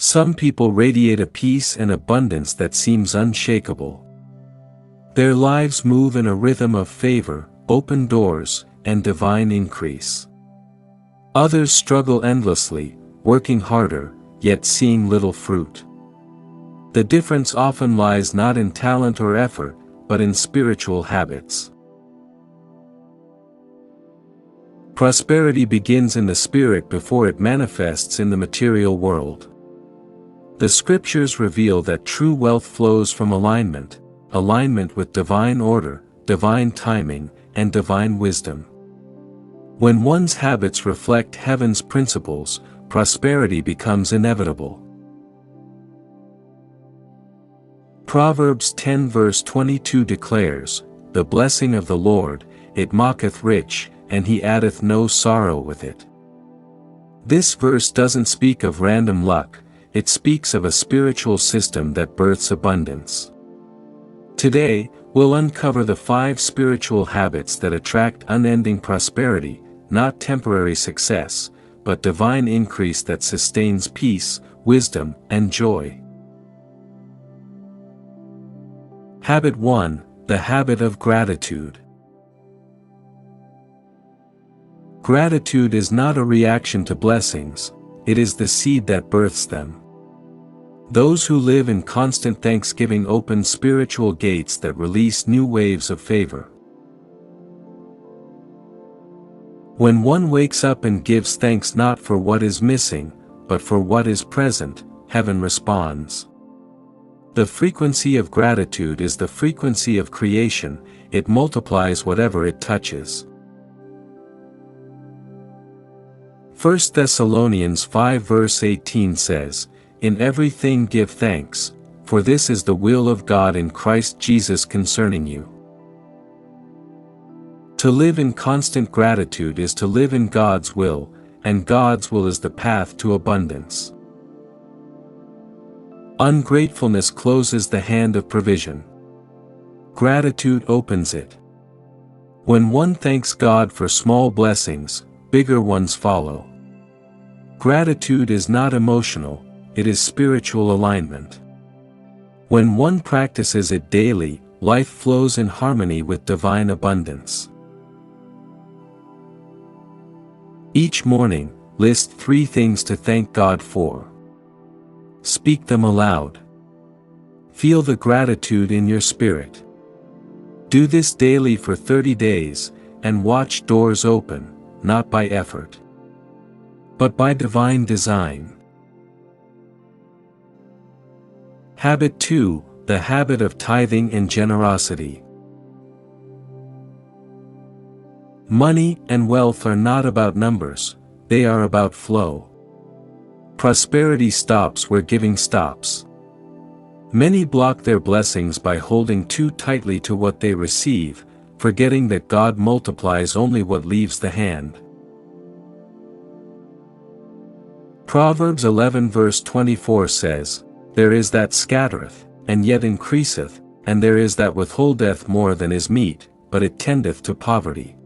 Some people radiate a peace and abundance that seems unshakable. Their lives move in a rhythm of favor, open doors, and divine increase. Others struggle endlessly, working harder, yet seeing little fruit. The difference often lies not in talent or effort, but in spiritual habits. Prosperity begins in the spirit before it manifests in the material world. The scriptures reveal that true wealth flows from alignment with divine order, divine timing, and divine wisdom. When one's habits reflect heaven's principles, prosperity becomes inevitable. Proverbs 10 verse 22 declares, "The blessing of the Lord, it maketh rich, and he addeth no sorrow with it." This verse doesn't speak of random luck, it speaks of a spiritual system that births abundance. Today, we'll uncover the 5 spiritual habits that attract unending prosperity, not temporary success, but divine increase that sustains peace, wisdom, and joy. Habit 1, the habit of gratitude. Gratitude is not a reaction to blessings, it is the seed that births them. Those who live in constant thanksgiving open spiritual gates that release new waves of favor. When one wakes up and gives thanks not for what is missing, but for what is present, heaven responds. The frequency of gratitude is the frequency of creation, it multiplies whatever it touches. 1 Thessalonians 5 verse 18 says, "In everything give thanks, for this is the will of God in Christ Jesus concerning you." To live in constant gratitude is to live in God's will, and God's will is the path to abundance. Ungratefulness closes the hand of provision. Gratitude opens it. When one thanks God for small blessings, bigger ones follow. Gratitude is not emotional, it is spiritual alignment. When one practices it daily, life flows in harmony with divine abundance. Each morning, list 3 things to thank God for. Speak them aloud. Feel the gratitude in your spirit. Do this daily for 30 days, and watch doors open, not by effort, but by divine design. Habit 2, the habit of tithing and generosity. Money and wealth are not about numbers, they are about flow. Prosperity stops where giving stops. Many block their blessings by holding too tightly to what they receive, forgetting that God multiplies only what leaves the hand. Proverbs 11 verse 24 says, "There is that scattereth, and yet increaseth, and there is that withholdeth more than is meet, but it tendeth to poverty."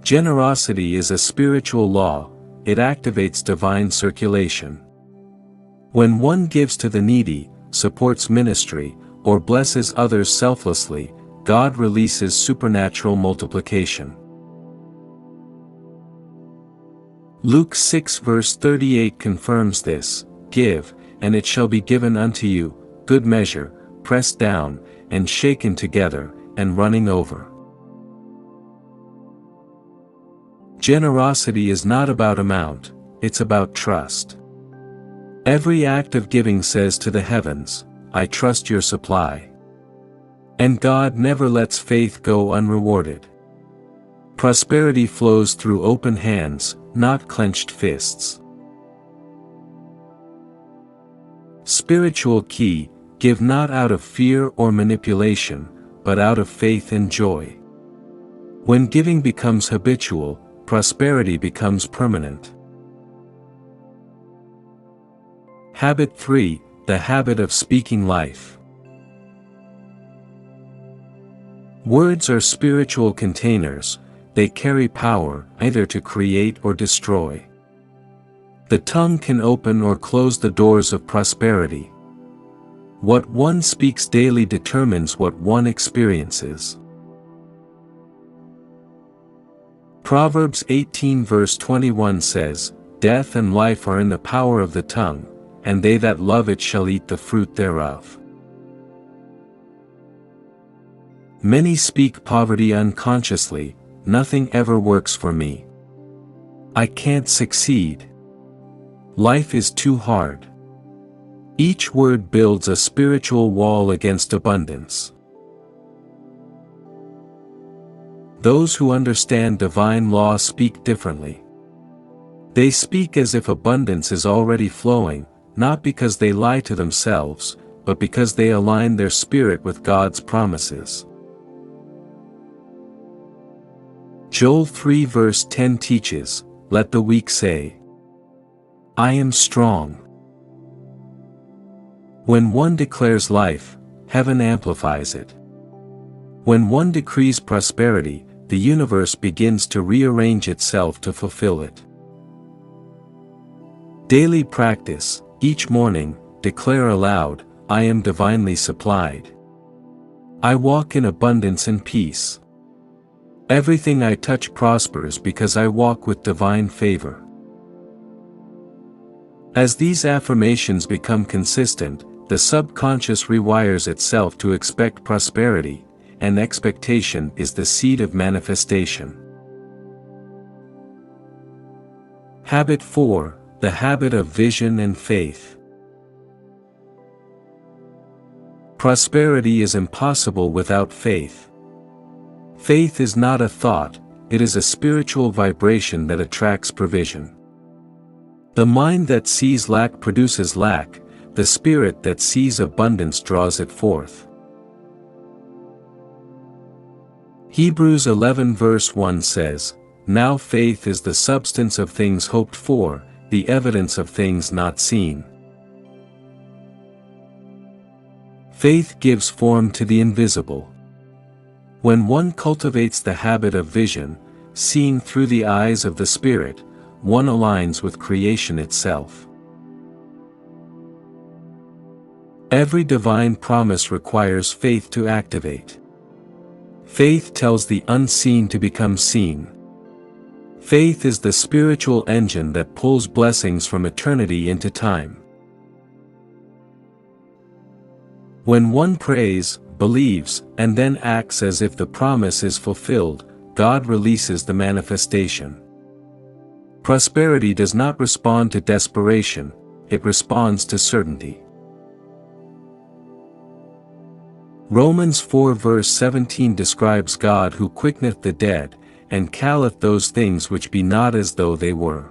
Generosity is a spiritual law, it activates divine circulation. When one gives to the needy, supports ministry, or blesses others selflessly, God releases supernatural multiplication. Luke 6 verse 38 confirms this, "Give, and it shall be given unto you, good measure, pressed down, and shaken together, and running over." Generosity is not about amount, it's about trust. Every act of giving says to the heavens, "I trust your supply." And God never lets faith go unrewarded. Prosperity flows through open hands, not clenched fists. Spiritual key, give not out of fear or manipulation, but out of faith and joy. When giving becomes habitual, prosperity becomes permanent. Habit 3, the habit of speaking life. Words are spiritual containers, they carry power either to create or destroy. The tongue can open or close the doors of prosperity. What one speaks daily determines what one experiences. Proverbs 18 verse 21 says, "Death and life are in the power of the tongue, and they that love it shall eat the fruit thereof." Many speak poverty unconsciously. Nothing ever works for me. I can't succeed. Life is too hard. Each word builds a spiritual wall against abundance. Those who understand divine law speak differently. They speak as if abundance is already flowing, not because they lie to themselves, but because they align their spirit with God's promises. Joel 3 verse 10 teaches, "Let the weak say, I am strong." When one declares life, heaven amplifies it. When one decrees prosperity, the universe begins to rearrange itself to fulfill it. Daily practice, each morning, declare aloud, "I am divinely supplied. I walk in abundance and peace. Everything I touch prospers because I walk with divine favor." As these affirmations become consistent, the subconscious rewires itself to expect prosperity, and expectation is the seed of manifestation. Habit 4, the habit of vision and faith. Prosperity is impossible without faith. Faith is not a thought, it is a spiritual vibration that attracts provision. The mind that sees lack produces lack, the spirit that sees abundance draws it forth. Hebrews 11 verse 1 says, "Now faith is the substance of things hoped for, the evidence of things not seen." Faith gives form to the invisible. When one cultivates the habit of vision, seeing through the eyes of the Spirit, one aligns with creation itself. Every divine promise requires faith to activate. Faith tells the unseen to become seen. Faith is the spiritual engine that pulls blessings from eternity into time. When one prays, believes, and then acts as if the promise is fulfilled, God releases the manifestation. Prosperity does not respond to desperation, it responds to certainty. Romans 4 verse 17 describes God who quickeneth the dead, and calleth those things which be not as though they were.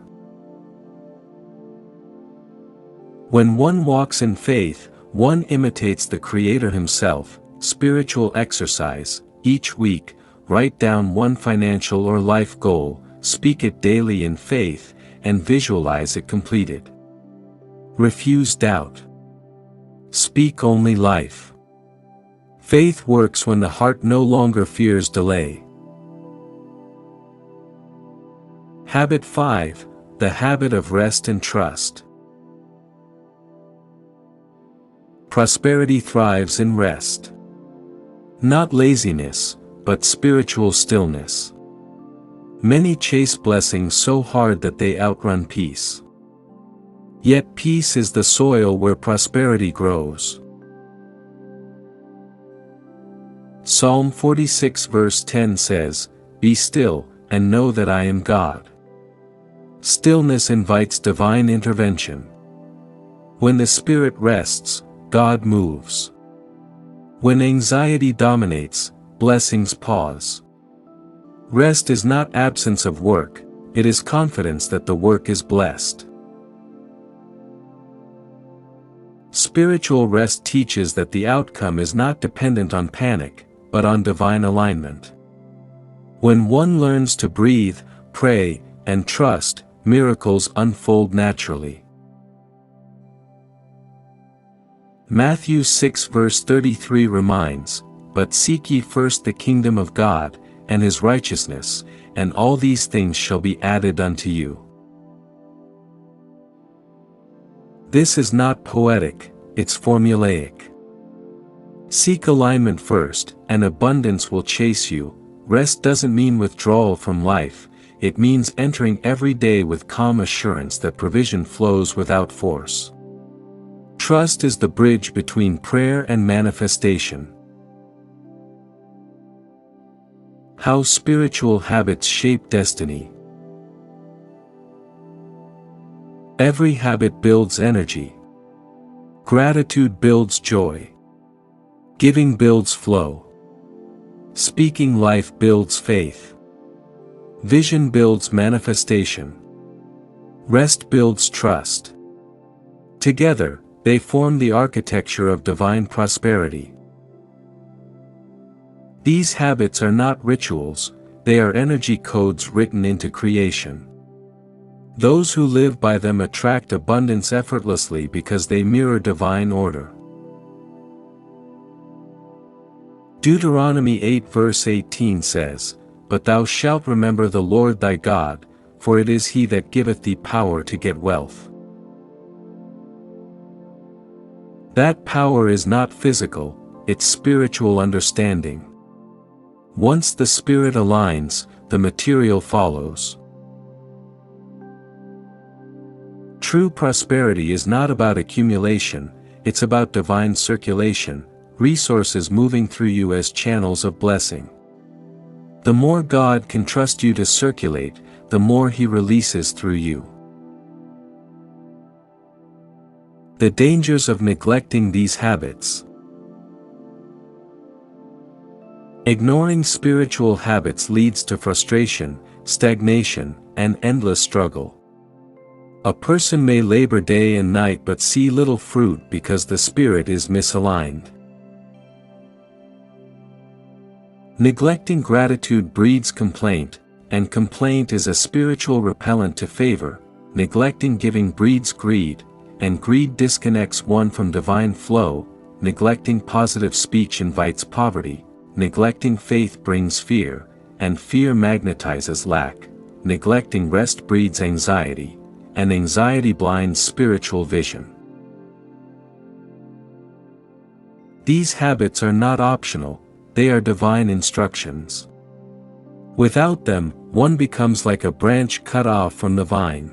When one walks in faith, one imitates the Creator himself. Spiritual exercise, each week, write down one financial or life goal, speak it daily in faith, and visualize it completed. Refuse doubt. Speak only life. Faith works when the heart no longer fears delay. Habit 5, the habit of rest and trust. Prosperity thrives in rest. Not laziness, but spiritual stillness. Many chase blessings so hard that they outrun peace. Yet peace is the soil where prosperity grows. Psalm 46 verse 10 says, "Be still, and know that I am God." Stillness invites divine intervention. When the spirit rests, God moves. When anxiety dominates, blessings pause. Rest is not absence of work, it is confidence that the work is blessed. Spiritual rest teaches that the outcome is not dependent on panic, but on divine alignment. When one learns to breathe, pray, and trust, miracles unfold naturally. Matthew 6 verse 33 reminds, "But seek ye first the kingdom of God, and his righteousness, and all these things shall be added unto you." This is not poetic, it's formulaic. Seek alignment first, and abundance will chase you. Rest doesn't mean withdrawal from life, it means entering every day with calm assurance that provision flows without force. Trust is the bridge between prayer and manifestation. How spiritual habits shape destiny. Every habit builds energy. Gratitude builds joy. Giving builds flow. Speaking life builds faith. Vision builds manifestation. Rest builds trust. Together, they form the architecture of divine prosperity. These habits are not rituals, they are energy codes written into creation. Those who live by them attract abundance effortlessly because they mirror divine order. Deuteronomy 8 verse 18 says, "But thou shalt remember the Lord thy God, for it is he that giveth thee power to get wealth." That power is not physical, it's spiritual understanding. Once the spirit aligns, the material follows. True prosperity is not about accumulation, it's about divine circulation, resources moving through you as channels of blessing. The more God can trust you to circulate, the more He releases through you. The dangers of neglecting these habits. Ignoring spiritual habits leads to frustration, stagnation, and endless struggle. A person may labor day and night but see little fruit because the spirit is misaligned. Neglecting gratitude breeds complaint, and complaint is a spiritual repellent to favor. Neglecting giving breeds greed, and greed disconnects one from divine flow. Neglecting positive speech invites poverty. Neglecting faith brings fear, and fear magnetizes lack. Neglecting rest breeds anxiety, and anxiety blinds spiritual vision. These habits are not optional, they are divine instructions. Without them, one becomes like a branch cut off from the vine.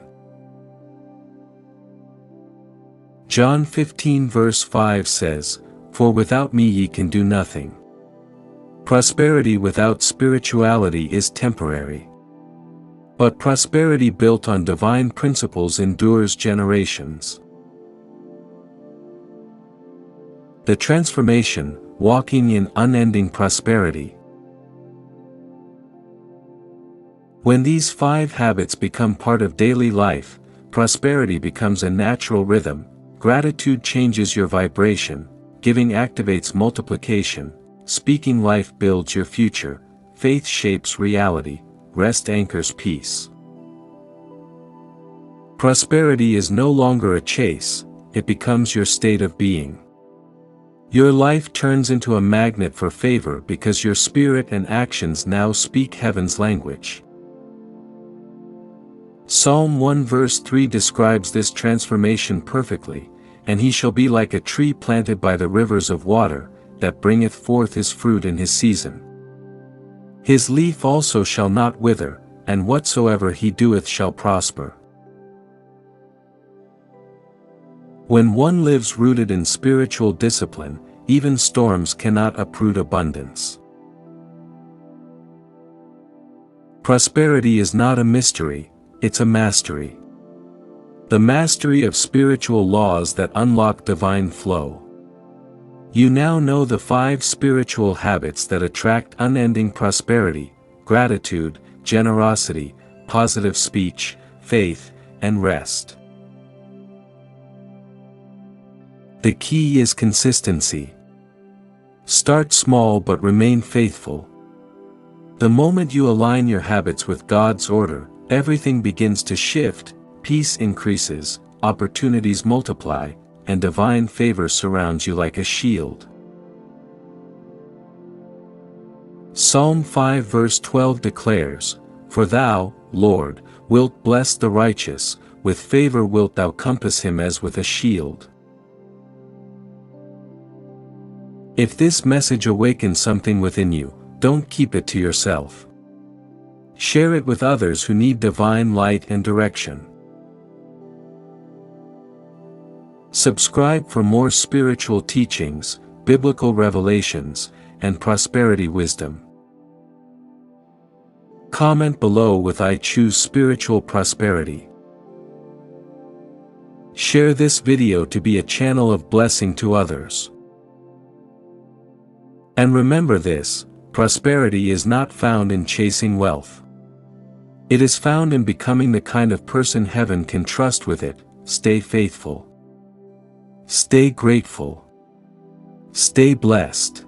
John 15 verse 5 says, "For without me ye can do nothing." Prosperity without spirituality is temporary. But prosperity built on divine principles endures generations. The transformation, walking in unending prosperity. When these 5 habits become part of daily life, prosperity becomes a natural rhythm. Gratitude changes your vibration, giving activates multiplication, speaking life builds your future, faith shapes reality, rest anchors peace. Prosperity is no longer a chase, it becomes your state of being. Your life turns into a magnet for favor because your spirit and actions now speak heaven's language. Psalm 1 verse 3 describes this transformation perfectly, "And he shall be like a tree planted by the rivers of water, that bringeth forth his fruit in his season. His leaf also shall not wither, and whatsoever he doeth shall prosper." When one lives rooted in spiritual discipline, even storms cannot uproot abundance. Prosperity is not a mystery, it's a mastery. The mastery of spiritual laws that unlock divine flow. You now know the 5 spiritual habits that attract unending prosperity: gratitude, generosity, positive speech, faith, and rest. The key is consistency. Start small but remain faithful. The moment you align your habits with God's order, everything begins to shift, peace increases, opportunities multiply, and divine favor surrounds you like a shield. Psalm 5 verse 12 declares, "For thou, Lord, wilt bless the righteous, with favor wilt thou compass him as with a shield. If this message awakens something within you, don't keep it to yourself. Share it with others who need divine light and direction. Subscribe for more spiritual teachings, biblical revelations, and prosperity wisdom. Comment below with "I choose spiritual prosperity." Share this video to be a channel of blessing to others. And remember this: prosperity is not found in chasing wealth. It is found in becoming the kind of person heaven can trust with it. Stay faithful. Stay grateful. Stay blessed.